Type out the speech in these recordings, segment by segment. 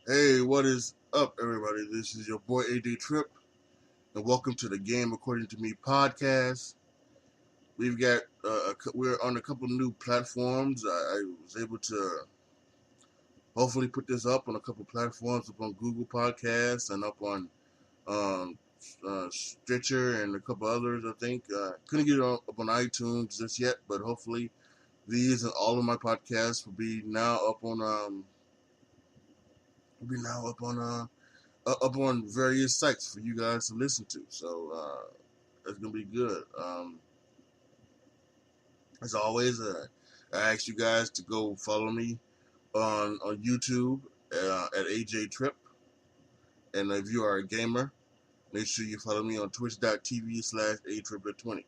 Hey, what is up, everybody? This is your boy AD Trip, and welcome to the Game According to Me podcast. We've got we're on a couple new platforms. I was able to hopefully put this up on a couple platforms, up on Google Podcasts and up on um, Stitcher and a couple others. I think couldn't get it up on iTunes just yet, but hopefully these and all of my podcasts will be now up on up on various sites for you guys to listen to. So it's gonna be good. As always, I ask you guys to go follow me on YouTube at AJ Trip, and if you are a gamer, make sure you follow me on twitch.tv/atriplet20.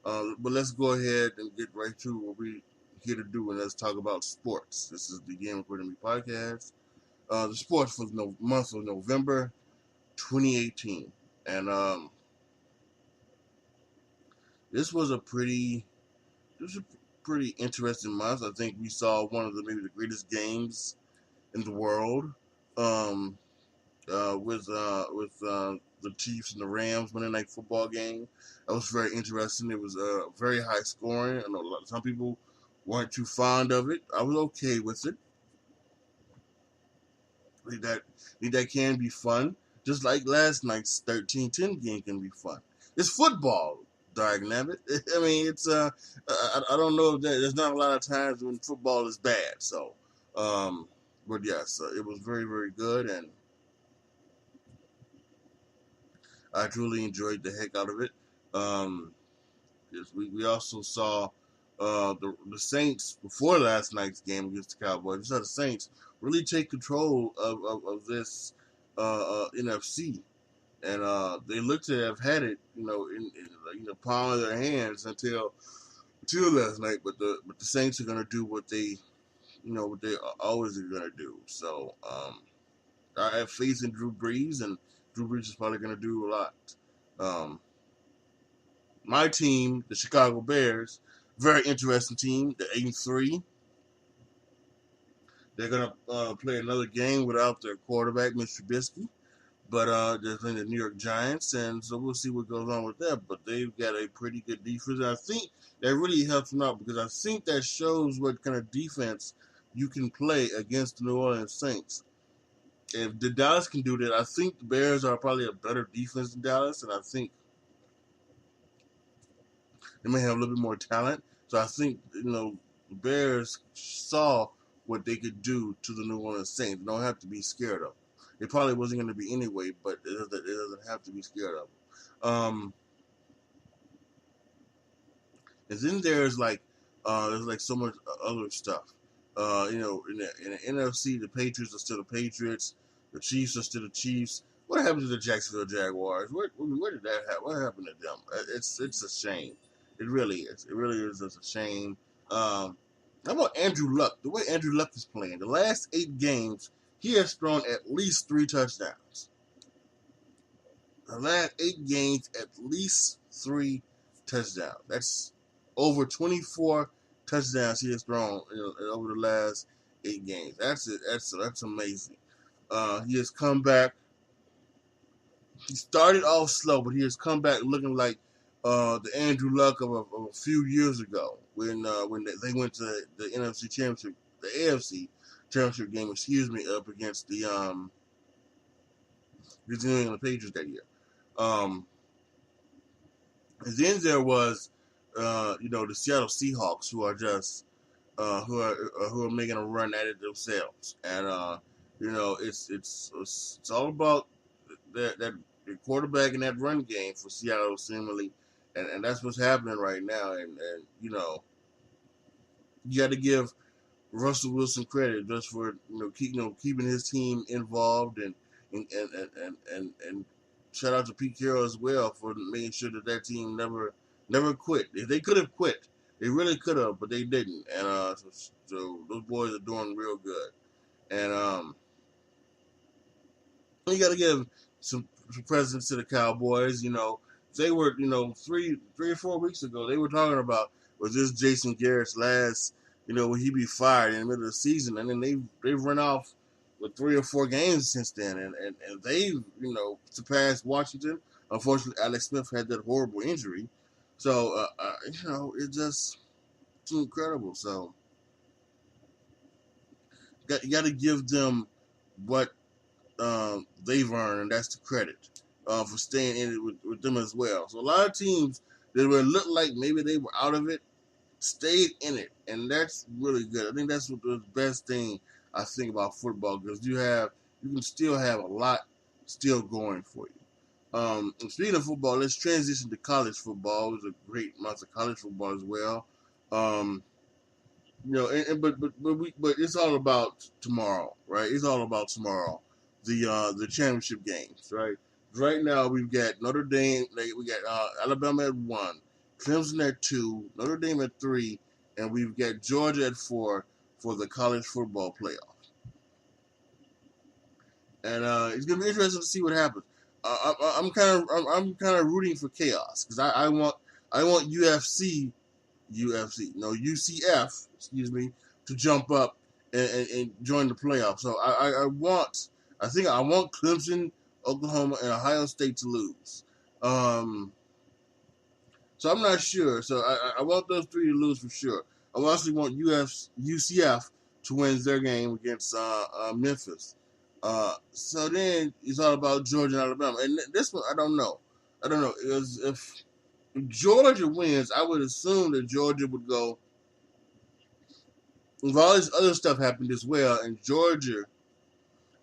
But let's go ahead and get right to what we here to do, and let's talk about sports. This is the Game According to Me podcast. The sports for the month of November 2018, and this was a pretty interesting month. I think we saw one of maybe the greatest games in the world, with the Chiefs and the Rams Monday Night Football game. That was very interesting. It was very high scoring. I know some people weren't too fond of it. I was okay with it. That can be fun, just like last night's 13-10 game can be fun. It's football, dagnabbit. I mean, it's I don't know if there's not a lot of times when football is bad. So, but yes, it was very very good, and I truly enjoyed the heck out of it. Yes, we also saw the Saints before last night's game against the Cowboys. We saw the Saints really take control of this NFC, and they looked to have had it, in the palm of their hands until last night. But the Saints are gonna do what they always are gonna do. So I have faith in Drew Brees, and Drew Brees is probably gonna do a lot. My team, the Chicago Bears, very interesting team. They're 8-3. They're gonna play another game without their quarterback, Mr. Trubisky. But they're playing the New York Giants, and so we'll see what goes on with that. But they've got a pretty good defense, and I think that really helps them out because I think that shows what kind of defense you can play against the New Orleans Saints. If the Dallas can do that, I think the Bears are probably a better defense than Dallas, and I think they may have a little bit more talent. So I think, the Bears saw what they could do to the New Orleans Saints. They don't have to be scared of them. It probably wasn't going to be anyway, but it doesn't have to be scared of them. And then there's like so much other stuff. In the NFC, the Patriots are still the Patriots. The Chiefs are still the Chiefs. What happened to the Jacksonville Jaguars? Where did that happen? What happened to them? It's a shame. It really is. It really is just a shame. How about Andrew Luck? The way Andrew Luck is playing, the last 8 games, he has thrown at least 3 touchdowns. The last 8 games, at least 3 touchdowns. That's over 24 touchdowns he has thrown over the last 8 games. That's it. That's amazing. He has come back. He started off slow, but he has come back looking like the Andrew Luck of a few years ago when they went to the NFC Championship, the AFC Championship game, up against the New England Patriots that year. And then there was the Seattle Seahawks, who are just who are making a run at it themselves, and it's all about that quarterback and that run game for Seattle seemingly, and that's what's happening right now, and you got to give Russell Wilson credit just for keeping his team involved, and shout out to Pete Carroll as well for making sure that team never quit. If they could have quit, they really could have, but they didn't. And so those boys are doing real good. And you got to give some presents to the Cowboys. They were 3 or 4 weeks ago they were talking about, was this Jason Garrett's last, will he be fired in the middle of the season? And then they've run off with 3 or 4 games since then, and they've surpassed Washington. Unfortunately, Alex Smith had that horrible injury, so it's incredible. So you got to give them what they've earned, and that's the credit for staying in it with them as well. So a lot of teams that would look like maybe they were out of it stayed in it, and that's really good. I think that's what the best thing I think about football, because you can still have a lot still going for you. And speaking of football, let's transition to college football. It was a great month of college football as well. Um, but it's all about tomorrow, right? It's all about tomorrow, the championship games, right? Right now we've got Notre Dame, we got Alabama at 1, Clemson at 2, Notre Dame at 3, and we've got Georgia at 4 for the college football playoff. And it's gonna be interesting to see what happens. I'm kind of rooting for chaos, because I want UCF, excuse me, to jump up and join the playoffs. So I want Clemson, Oklahoma, and Ohio State to lose. So I'm not sure. So I want those 3 to lose for sure. I also want UCF to win their game against Memphis. So then it's all about Georgia and Alabama. And this one, I don't know. If Georgia wins, I would assume that Georgia would go. If all this other stuff happened as well, and Georgia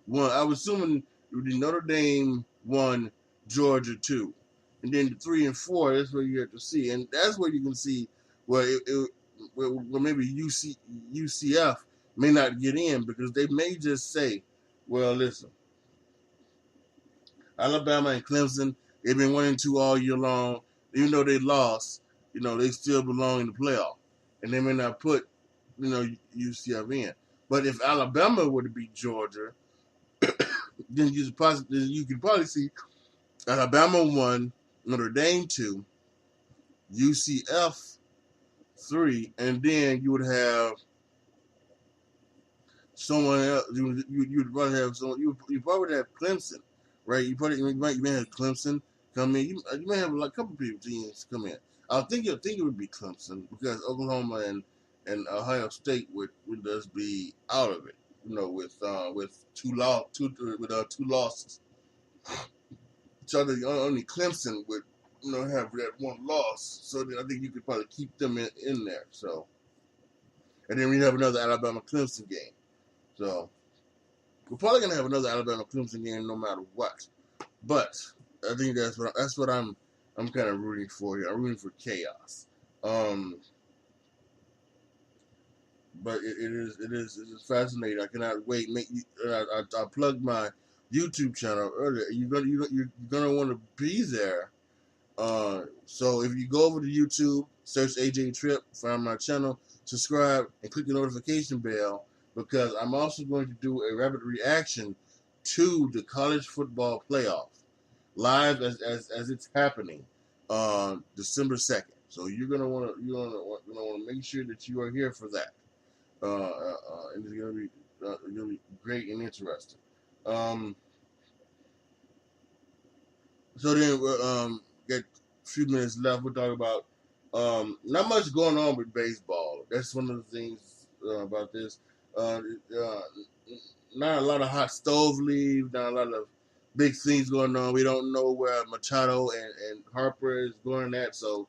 won, I was assuming it would be Notre Dame 1, Georgia 2. And then the 3 and 4, that's where you have to see. And that's where you can see where maybe UCF may not get in, because they may just say, well, listen, Alabama and Clemson, they've been 1 and 2 all year long. Even though they lost, they still belong in the playoff. And they may not put, UCF in. But if Alabama were to beat Georgia, then you could probably see Alabama 1, Notre Dame 2, UCF 3, and then you would have someone else. You'd probably have someone. You probably have Clemson, right? You may have Clemson come in. You may have a couple of teams come in. I think it would be Clemson, because Oklahoma and Ohio State would just be out of it. With 2 losses. So only Clemson would have that 1 loss. So then I think you could probably keep them in there. So, and then we have another Alabama Clemson game. So we're probably gonna have another Alabama Clemson game no matter what. But I think that's what I'm kind of rooting for here. I'm rooting for chaos. But it is fascinating. I cannot wait. I plugged my YouTube channel earlier. You're gonna want to be there. So if you go over to YouTube, search AJ Tripp, find my channel, subscribe, and click the notification bell, because I'm also going to do a rapid reaction to the college football playoff live as it's happening on December 2nd. So you're gonna want to make sure that you are here for that. And it's gonna be great and interesting. So then get a few minutes left. We'll talk about not much going on with baseball. That's one of the things about this. Not a lot of hot stove leave. Not a lot of big things going on. We don't know where Machado and Harper is going at. So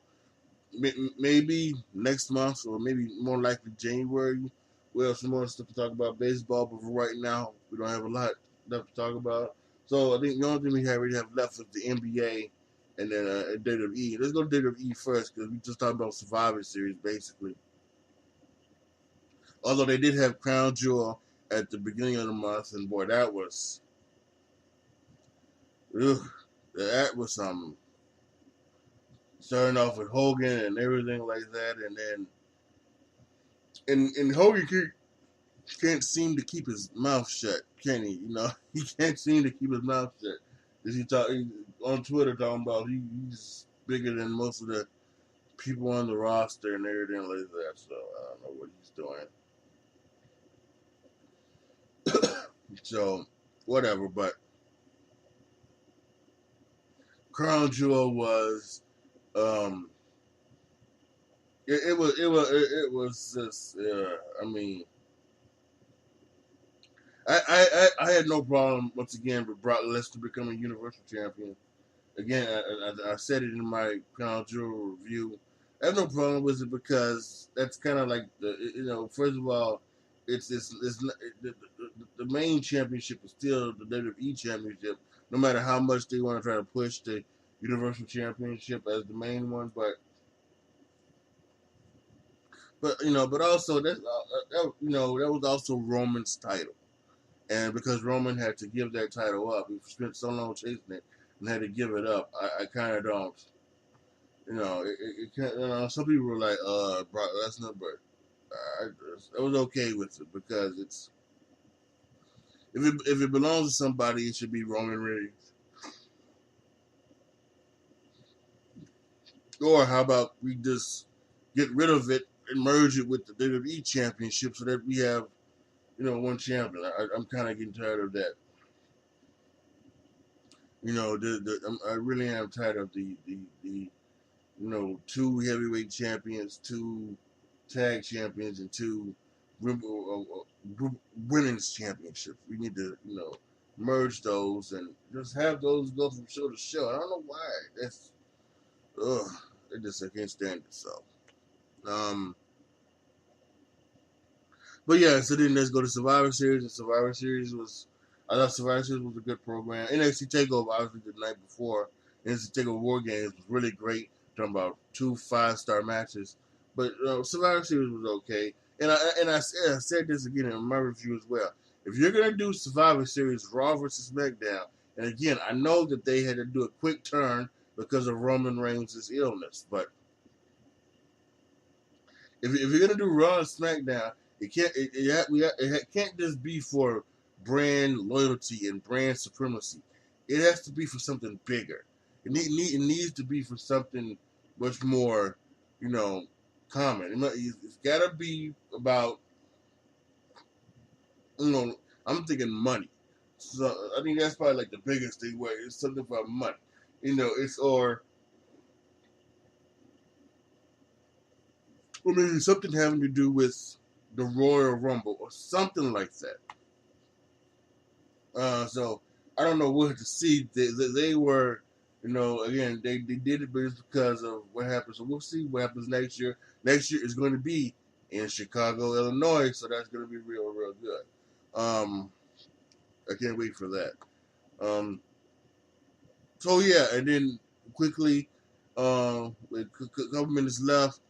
maybe next month, or maybe more likely January, we'll have some more stuff to talk about baseball. But for right now, we don't have a lot left to talk about. So I think the only thing we really have left is the NBA and then WWE. Let's go to WWE first, because we just talked about Survivor Series, basically. Although they did have Crown Jewel at the beginning of the month, and boy, that was starting off with Hogan and everything like that, and then and Hogan can't seem to keep his mouth shut, can he? He can't seem to keep his mouth shut. He on Twitter talking about he's bigger than most of the people on the roster and everything like that. So I don't know what he's doing. So whatever, but Crown Jewel was it was just I mean I had no problem once again with Brock Lesnar becoming Universal Champion. Again, I said it in my Crown Jewel review. I have no problem with it because that's kind of like first of all, it's not, the main championship is still the WWE Championship, no matter how much they want to try to push the Universal Championship as the main one, but also that was also Roman's title. And because Roman had to give that title up, he spent so long chasing it and had to give it up. I kind of don't, some people were like, Brock Lesnar, but I was okay with it because if it belongs to somebody, it should be Roman Reigns. Or how about we just get rid of it and merge it with the WWE Championship so that we have, one champion. I'm kind of getting tired of that. I really am tired of the two heavyweight champions, two tag champions, and two women's championships. We need to, merge those and just have those go from show to show. I don't know why. That's, I can't stand it. So, but yeah, so then let's go to Survivor Series. And I thought Survivor Series was a good program. NXT TakeOver, obviously, the night before. NXT TakeOver War Games was really great. Talking about 2 5-star matches. But Survivor Series was okay. And I said this again in my review as well. If you're going to do Survivor Series Raw versus SmackDown, and again, I know that they had to do a quick turn because of Roman Reigns' illness, but if you're going to do Raw and SmackDown, it can't just be for brand loyalty and brand supremacy. It has to be for something bigger. It needs to be for something much more, common. It's got to be about, I'm thinking money. So I think that's probably like the biggest thing where it's something about money. Something having to do with the Royal Rumble or something like that. So I don't know what to see. They were, again, they did it, but it's because of what happened. So we'll see what happens next year. Next year is going to be in Chicago, Illinois, so that's going to be real, real good. I can't wait for that. So yeah, and then quickly, with a couple minutes left,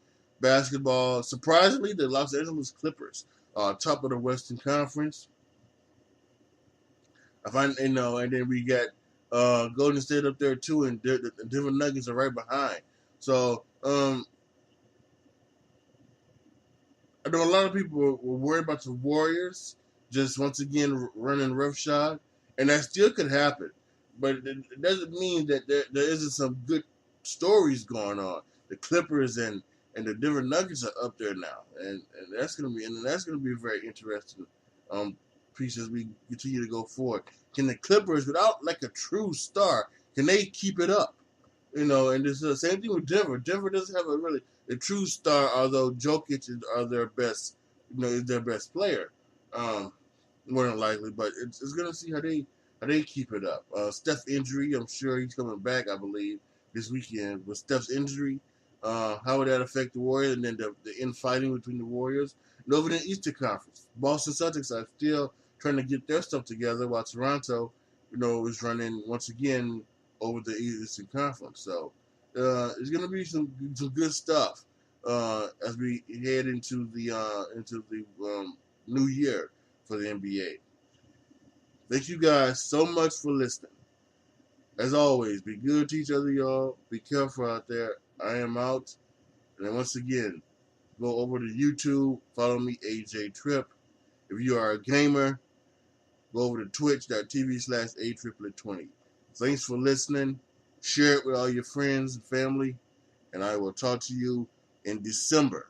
basketball. Surprisingly, the Los Angeles Clippers, top of the Western Conference. And then we got Golden State up there too, and the Denver Nuggets are right behind. So I know a lot of people were worried about the Warriors just once again running roughshod, and that still could happen. But it doesn't mean that there isn't some good stories going on. The Clippers and the Denver Nuggets are up there now, and that's gonna be a very interesting piece as we continue to go forward. Can the Clippers, without like a true star, can they keep it up? And it's the same thing with Denver. Denver doesn't have a true star, although Jokic is their best player, more than likely. But it's gonna see how they keep it up. Steph's injury, I'm sure he's coming back. I believe this weekend with Steph's injury. How would that affect the Warriors? And then the infighting between the Warriors. And over in the Eastern Conference, Boston Celtics are still trying to get their stuff together, while Toronto, is running once again over the Eastern Conference. So it's going to be some good stuff as we head into the new year for the NBA. Thank you guys so much for listening. As always, be good to each other, y'all. Be careful out there. I am out. And then once again, go over to YouTube. Follow me, AJ Tripp. If you are a gamer, go over to twitch.tv/ATriplet20. Thanks for listening. Share it with all your friends and family. And I will talk to you in December.